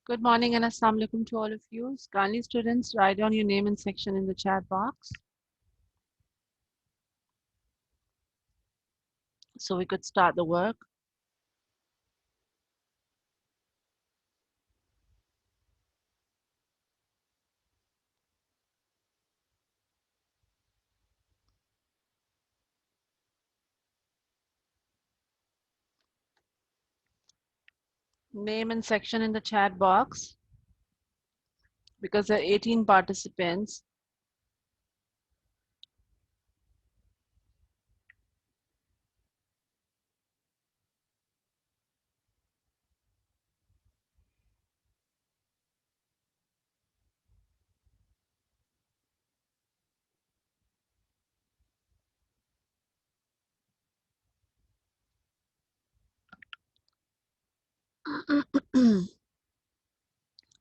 Good morning and assalamu alaikum to all of you. Kindly students, write down your name and section in the chat box so we could start the work. Name and section in the chat box because there are 18 participants.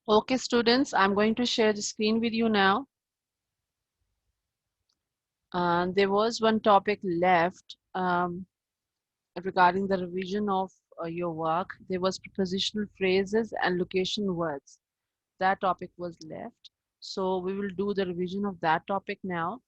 Okay, students, I'm going to share the screen with you now. There was one topic left regarding the revision of your work. There was prepositional phrases and location words. That topic was left. So we will do the revision of that topic now.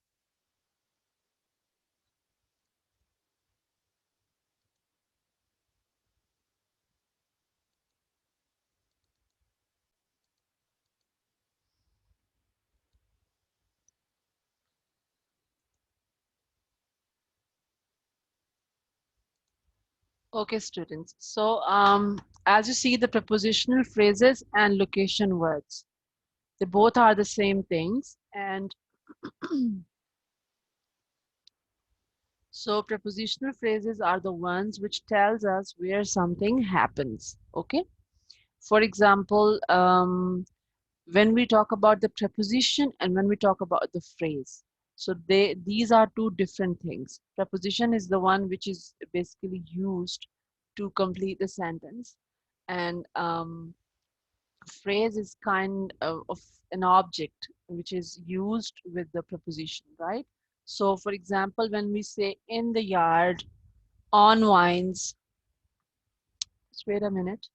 Okay, students. So, as you see, the prepositional phrases and location words, they both are the same things. And so prepositional phrases are the ones which tells us where something happens. Okay. For example, when we talk about the preposition and when we talk about the phrase, so these are two different things. Preposition is the one which is basically used to complete the sentence, and phrase is kind of an object which is used with the preposition, right? So for example, when we say in the yard, on vines, just wait a minute.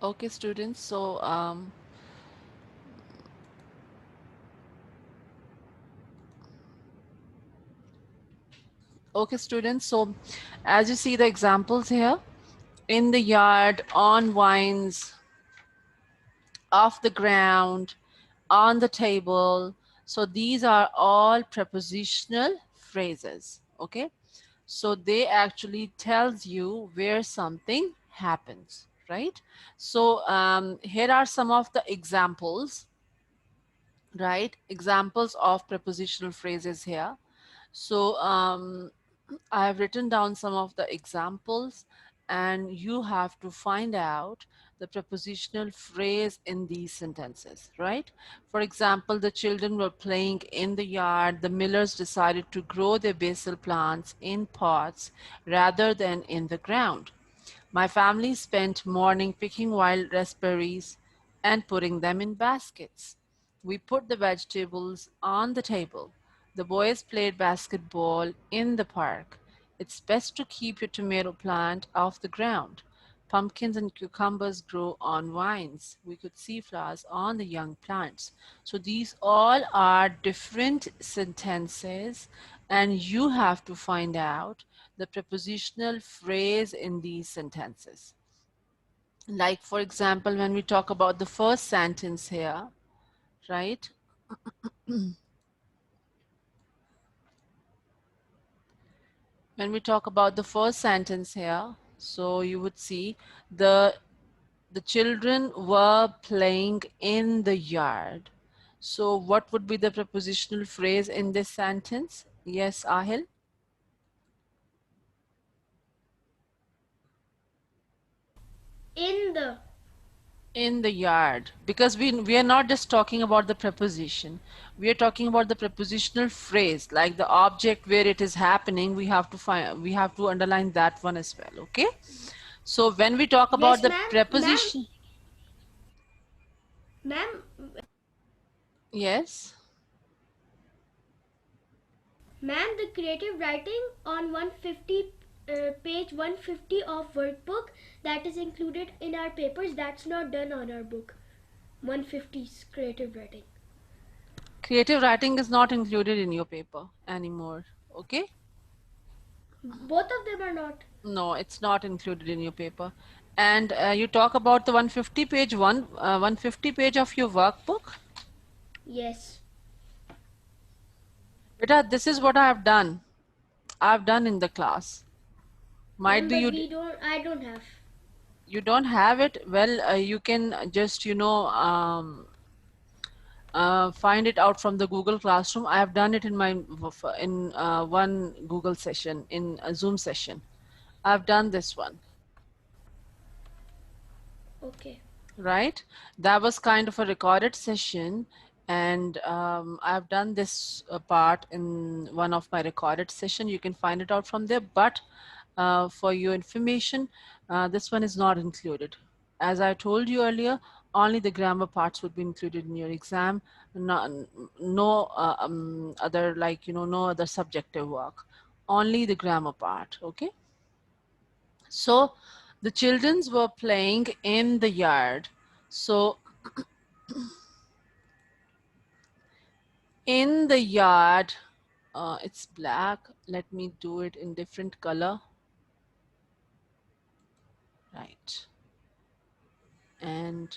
Okay, students, so okay, students, so as you see the examples here, in the yard, on vines, off the ground, on the table. So these are all prepositional phrases, okay? So they actually tells you where something happens, right? So here are some of the examples, right? Examples of prepositional phrases here. So I have written down some of the examples and you have to find out the prepositional phrase in these sentences, right? For example, the children were playing in the yard. The Millers decided to grow their basil plants in pots rather than in the ground. My family spent morning picking wild raspberries and putting them in baskets. We put the vegetables on the table. The boys played basketball in the park. It's best to keep your tomato plant off the ground. Pumpkins and cucumbers grow on vines. We could see flowers on the young plants. So these all are different sentences, and you have to find out the prepositional phrase in these sentences. Like, for example, when we talk about the first sentence here, right? When we talk about the first sentence here, so you would see the the children were playing in the yard. So what would be the prepositional phrase in this sentence? Yes, Ahil? In the. In the yard, because we are not just talking about the preposition, we are talking about the prepositional phrase, like the object where it is happening. We have to underline that one as well. Okay, so when we talk about Yes, the ma'am. preposition. Ma'am, Yes. ma'am, the creative writing on 150 page 150 of workbook that is included in our papers, that's not done on our book. 150 is creative writing. Creative writing is not included in your paper anymore. Okay, Both of them are not. no, it's not included in your paper. And you talk about the 150 page 150 page of your workbook. Yes. Beta, this is what I've done in the class. Might Ma'am, be but I don't have. you don't have it. Well, you can just, find it out from the Google Classroom. I have done it in one Google session, in a Zoom session. I've done this one. Okay. Right? That was kind of a recorded session, and I've done this part in one of my recorded session. You can find it out from there, but for your information, this one is not included. As I told you earlier, only the grammar parts would be included in your exam. No other, like, no other subjective work, only the grammar part. Okay, so the childrens were playing in the yard. So in the yard, it's black. Let me do it in different color. Right. And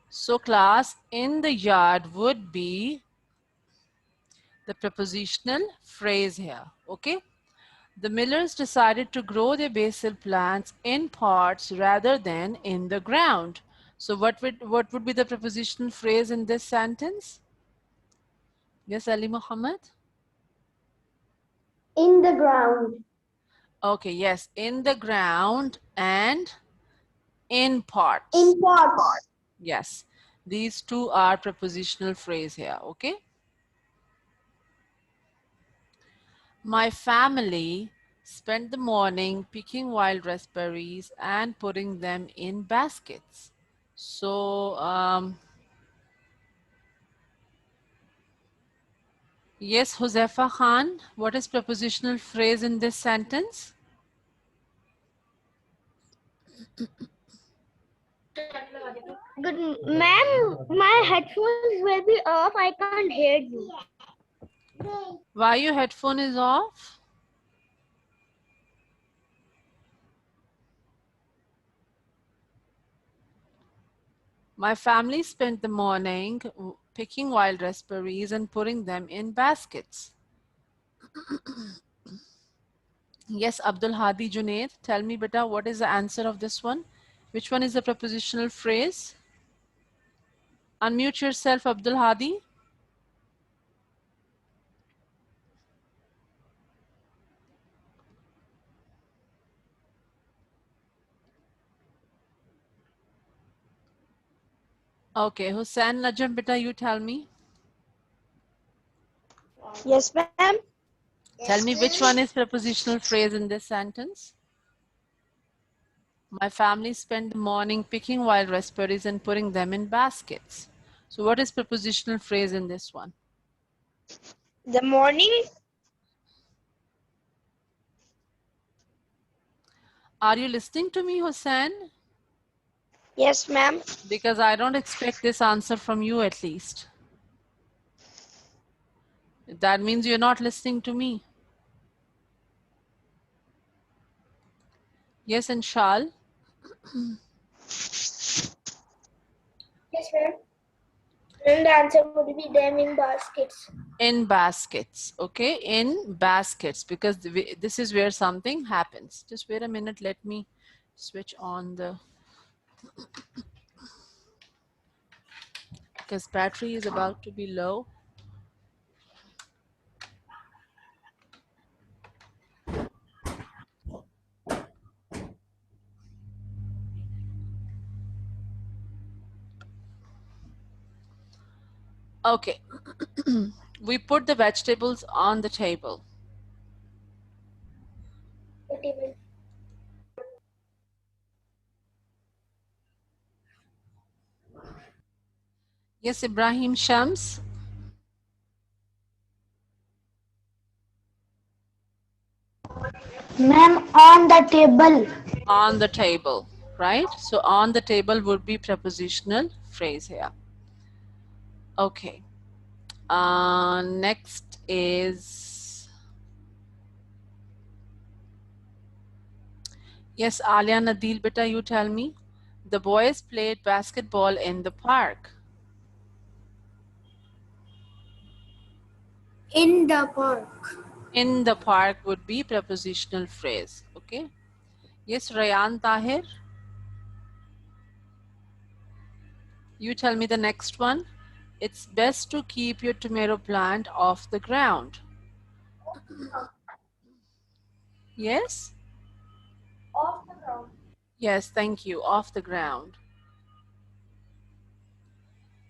so class, in the yard would be the prepositional phrase here. Okay. The Millers decided to grow their basil plants in pots rather than in the ground. So what would be the prepositional phrase in this sentence? Yes, Ali Muhammad? In the ground. Okay, yes, in the ground and in pots. In pots. Yes, these two are prepositional phrase here. Okay. My family spent the morning picking wild raspberries and putting them in baskets. So, yes, Josefa Khan, what is prepositional phrase in this sentence? Good, ma'am, my headphones will be off. I can't hear you. Why your headphone is off? My family spent the morning picking wild raspberries and putting them in baskets. Yes, Abdul Hadi Junaid, tell me, beta, what is the answer of this one? Which one is the prepositional phrase? Unmute yourself, Abdul Hadi. Okay, Hussain Najam, beta, you tell me. Yes, ma'am. Tell me which one is prepositional phrase in this sentence? My family spent the morning picking wild raspberries and putting them in baskets. So what is prepositional phrase in this one? The morning. Are you listening to me, Hussain? Yes, ma'am. Because I don't expect this answer from you at least. That means you're not listening to me. Yes, and Shal? Yes, ma'am. And the answer would be them in baskets. In baskets, okay? In baskets, because this is where something happens. Just wait a minute, let me switch on the, because battery is about to be low. Okay. We put the vegetables on the table. Yes, Ibrahim Shams. Ma'am, on the table. On the table, right? So on the table would be prepositional phrase here. Okay. Next is, yes, Alia Nadil, beta, you tell me. The boys played basketball in the park. In the park. In the park would be prepositional phrase. Okay. Yes, Rayan Tahir, you tell me the next one. It's best to keep your tomato plant off the ground. Yes? Off the ground. Yes, thank you. Off the ground.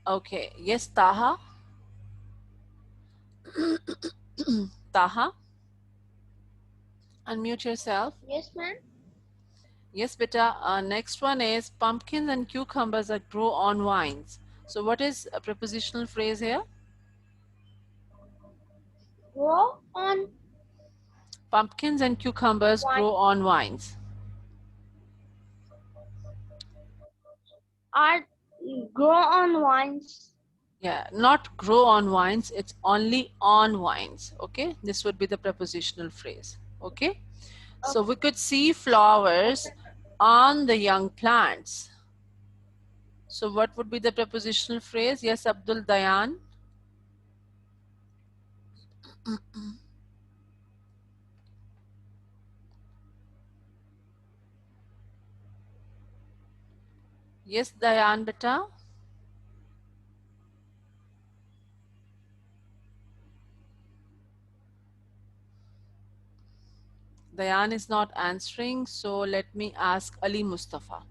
Okay. Yes, Taha? Taha? Unmute yourself. Yes, ma'am. Yes, beta. Next one is pumpkins and cucumbers that grow on vines. So what is a prepositional phrase here? Grow on Pumpkins and cucumbers grow on vines. are grow on vines. Yeah, not grow on vines, it's only on vines. Okay, this would be the prepositional phrase. Okay, so we could see flowers on the young plants. So what would be the prepositional phrase? Yes, Abdul Dayan. Yes, Dayan beta. Dayan is not answering, so let me ask Ali Mustafa.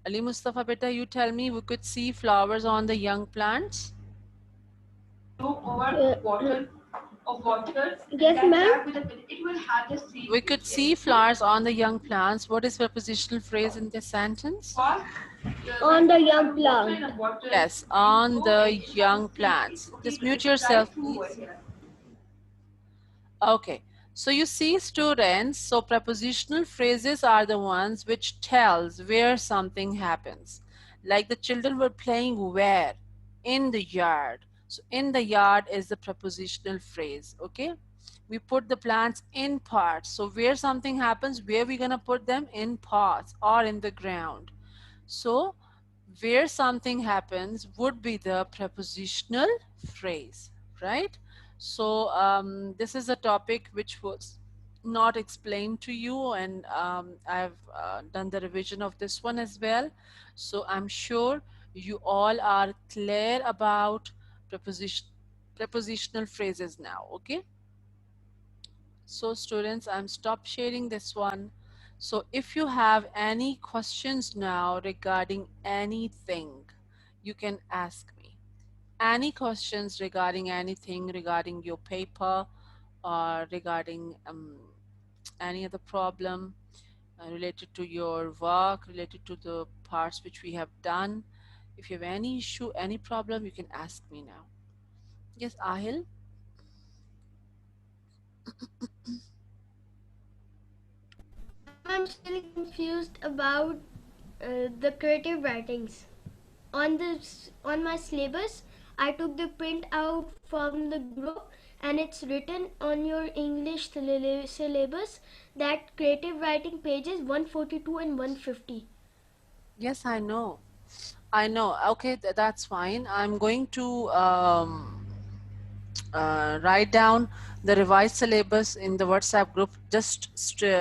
Ali Mustafa beta, you tell me, we could see flowers on the young plants. Yes, ma'am. We could see flowers on the young plants. What is prepositional phrase in this sentence? On the young plant. Yes, on the young plants. Just mute yourself, please. Okay, so you see, students, so prepositional phrases are the ones which tells where something happens. Like the children were playing where? In the yard. So in the yard is the prepositional phrase, okay? We put the plants in pots. So where something happens, where we gonna put them? In pots or in the ground. So where something happens would be the prepositional phrase, right? So this is a topic which was not explained to you, and I've done the revision of this one as well. So I'm sure you all are clear about prepositional phrases now, okay? So students, I'm stop sharing this one. So if you have any questions now regarding anything, you can ask me. Any questions regarding anything, regarding your paper or regarding any other problem related to your work, related to the parts which we have done. If you have any issue, any problem, you can ask me now. Yes, Ahil? I'm still confused about the creative writings. On my syllabus, I took the print out from the group, and it's written on your English syllabus that creative writing pages 142 and 150. Yes, I know. I know. Okay, that's fine. I'm going to write down the revised syllabus in the WhatsApp group just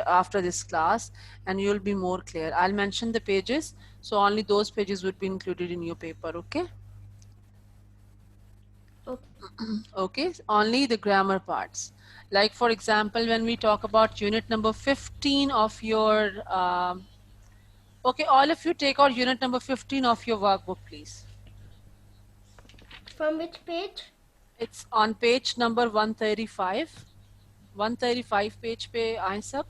after this class, and you'll be more clear. I'll mention the pages, so only those pages would be included in your paper, okay? Okay, only the grammar parts. Like for example, when we talk about unit number 15 of your, okay, all of you take out unit number 15 of your workbook, please. From which page? It's on page number 135. 135 page पे आए सब.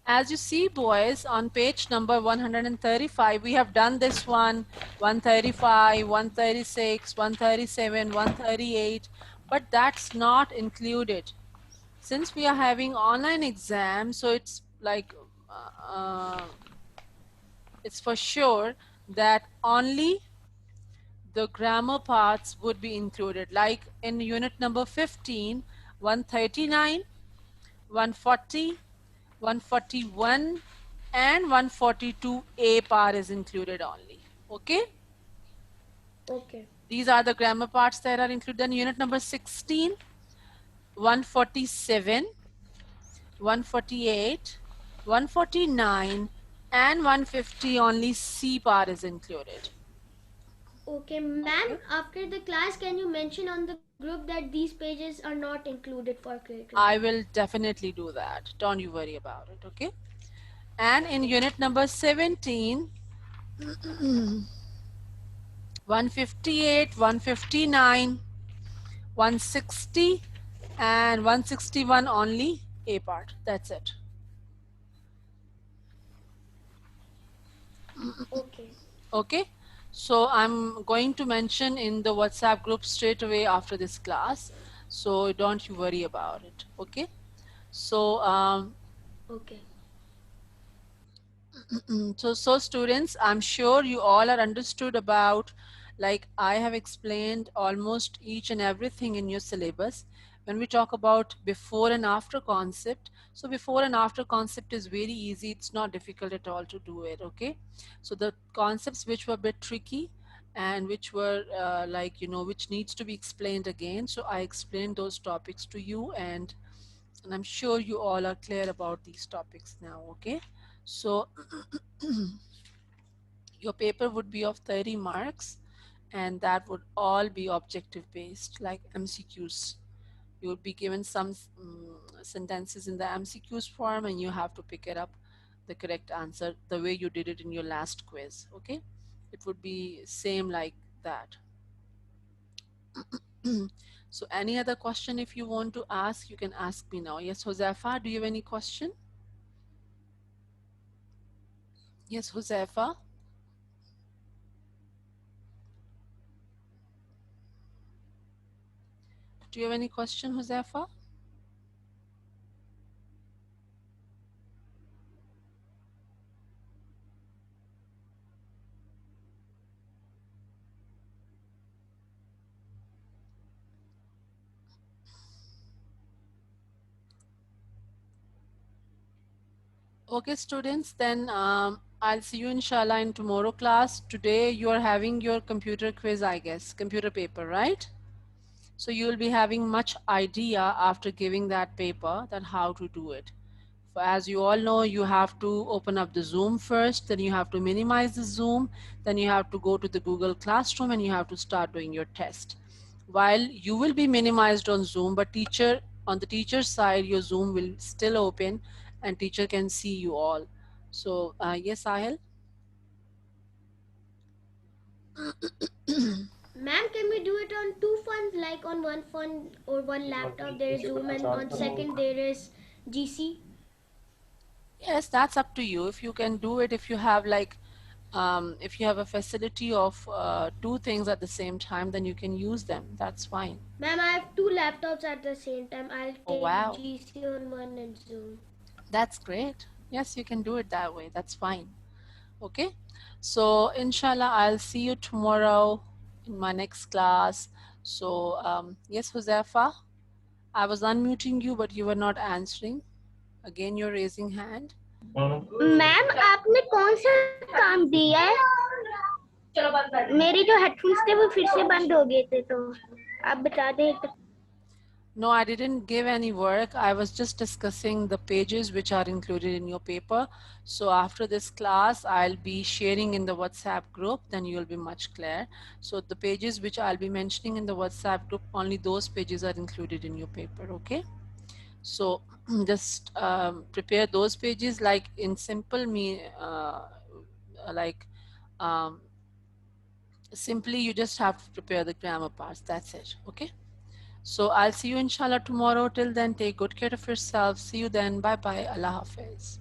As you see, boys, on page number 135, we have done this one, 135, 136, 137, 138, but that's not included. Since we are having online exam, so it's like, it's for sure that only the grammar parts would be included. Like in unit number 15, 139, 140, 141 and 142A part is included only. Okay? Okay. These are the grammar parts that are included in unit number 16, 147, 148, 149 and 150 only C part is included. Okay, ma'am, after the class, can you mention on the group that these pages are not included for creative? I will definitely do that. Don't you worry about it, okay? And in unit number 17, 158, 159, 160 and 161 only A part. That's it. Okay. Okay. So I'm going to mention in the WhatsApp group straight away after this class. So don't you worry about it. Okay. So Okay. so students, I'm sure you all are understood about, like I have explained almost each and everything in your syllabus. When we talk about before and after concept, so before and after concept is very easy. It's not difficult at all to do it. Okay. So the concepts which were a bit tricky and which were like, you know, which needs to be explained again. So I explained those topics to you, and I'm sure you all are clear about these topics now. Okay. So your paper would be of 30 marks, and that would all be objective based, like MCQs. You would be given some sentences in the MCQs form, and you have to pick it up the correct answer the way you did it in your last quiz. Okay, it would be same like that. So any other question if you want to ask, you can ask me now. Yes, Josefa, do you have any question? Yes, Josefa. Do you have any question, Josefa? Okay, students, then I'll see you inshallah in tomorrow class. Today you are having your computer quiz, I guess, computer paper, right? So you will be having much idea after giving that paper that how to do it. As you all know, you have to open up the Zoom first, then you have to minimize the Zoom, then you have to go to the Google Classroom and you have to start doing your test. While you will be minimized on Zoom, but on the teacher's side, your Zoom will still open and teacher can see you all. So yes, Sahil? Ma'am, can we do it on two phones, like on one phone or one laptop there is Zoom and on second there is GC? Yes, that's up to you. If you can do it, if you have like, if you have a facility of two things at the same time, then you can use them. That's fine. Ma'am, I have two laptops at the same time. I'll take Oh, wow. GC on one and Zoom. That's great. Yes, you can do it that way. That's fine. Okay. So inshallah, I'll see you tomorrow in my next class. So yes, Huzefa, I was unmuting you, but you were not answering. Again, you're raising hand. Ma'am आपने कौन सा काम दिया है? मेरे जो headphones थे वो फिर से बंद हो गए थे, तो आप बता दें. No, I didn't give any work. I was just discussing the pages which are included in your paper. So after this class, I'll be sharing in the WhatsApp group, then you'll be much clear. So the pages which I'll be mentioning in the WhatsApp group, only those pages are included in your paper, okay? So just prepare those pages like in simple simply you just have to prepare the grammar parts. That's it. Okay. So I'll see you inshallah tomorrow. Till then, take good care of yourself. See you then. Bye bye. Allah Hafiz.